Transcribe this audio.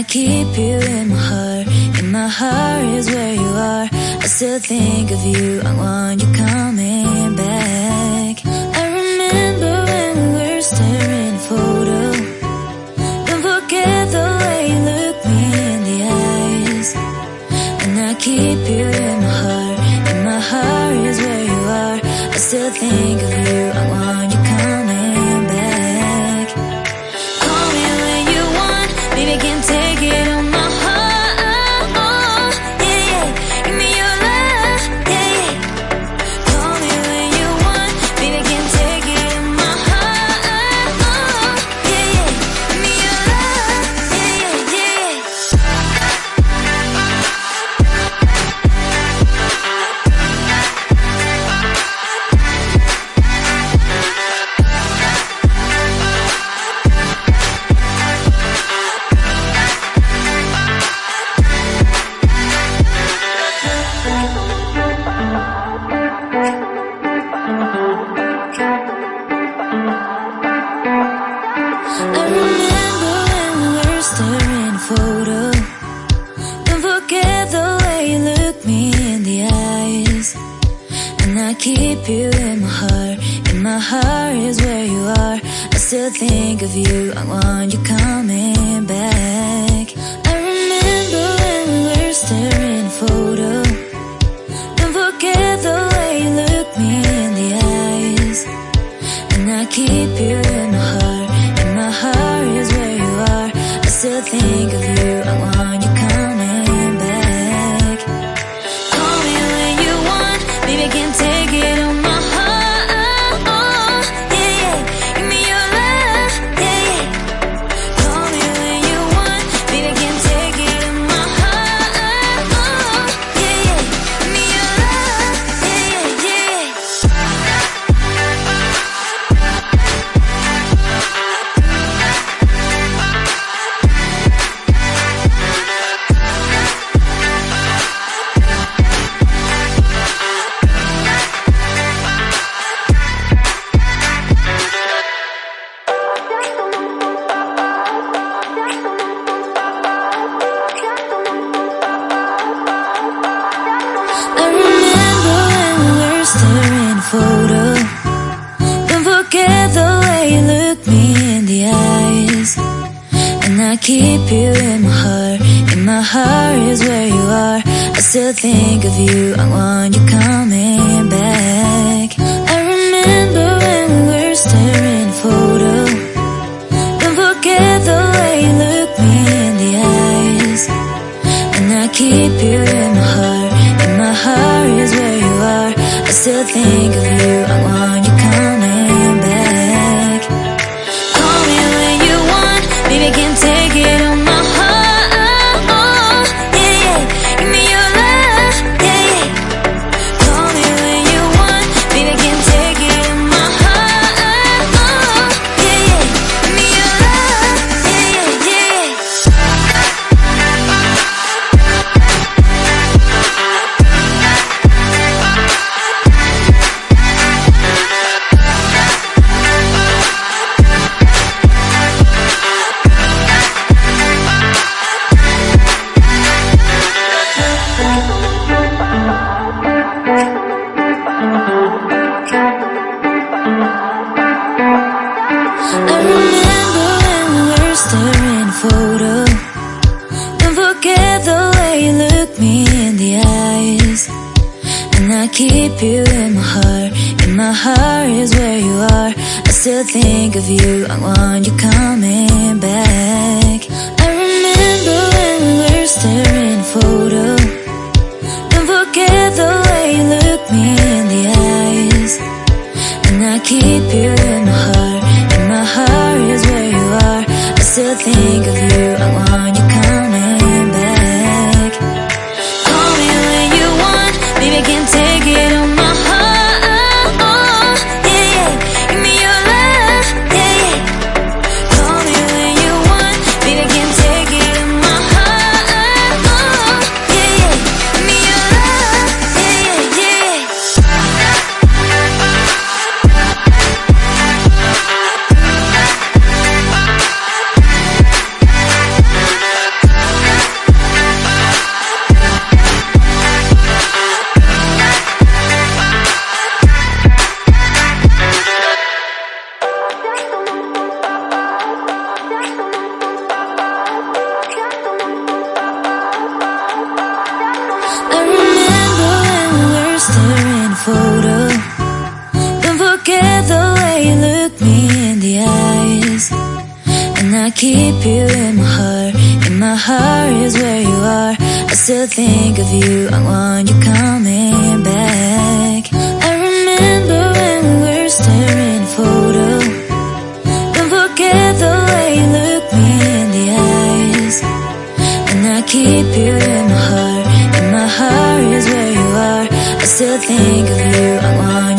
keep you in my heart. In my heart is where you are. I still think of you. I want you coming back. I remember when we were staring at a photo. Don't forget the way you look me in the eyes. And I keep you in my heart. In my heart is where you are. I still think of you. I want you coming back. Call me when you want. Baby, I can take it on my heart. Yeah, yeah. Give me your love. Yeah, yeah. Call me when you want. Baby, I can take it on my heart. Yeah, yeah. Give me your love. Yeah, yeah, yeah. I remember when we were staring at a photo. Don't forget the way you look me in the eyes. And I keep you in my heart. In my heart is where you are. I still think of you. I want you coming back. I remember when we were staring at a photo. Don't forget the way you look me in the eyes. And I keep you in my heart. In my heart is where you are. I still think of you. I want you coming back. Call me when you want. Baby, I can take it on my heart. Yeah, yeah. Give me your love. Yeah, yeah. Call me when you want. Baby, I can take it on my heart. Yeah, yeah. Give me your love. Yeah, yeah, yeah. I remember when we were staring at a photo. Don't forget the way you look me in the eyes. And I keep you in my heart. In my heart is where you are. I still think of you. I want you coming back. I remember when we were staring at a photo. Don't forget the way you look me in the eyes. And I keep you in my heart. In my heart is where you are. I still think of you. I want you coming back. Call me when you want. Baby, I can take it on my heart. Yeah, yeah. Give me your love. Yeah, yeah. Call me when you want. Baby, I can take it on my heart. Yeah, yeah. Give me your love. Yeah, yeah, yeah. I remember when we were staring at a photo. Don't forget the way you look me in the eyes. And I keep you in my heart. In my heart is where you are. I still think of you. I want you coming back. I remember when we were staring at a photo. Don't forget the way you look me in the eyes. And I keep you in my heart. In my heart is where you are. I still think of you. I want you coming back. Call me when you want. Baby, I can take it on my heart. Yeah, yeah. Give me your love. Yeah, yeah. Call me when you want. Baby, I can take it on my heart. Yeah, yeah. Give me your love. Yeah, yeah, yeah. I keep you in my heart. In my heart is where you are. I still think of you, I want you coming back. I remember when we were staring at a photo. Don't forget the way you look me in the eyes. And I keep you in my heart. In my heart is where you are. I still think of you, I want you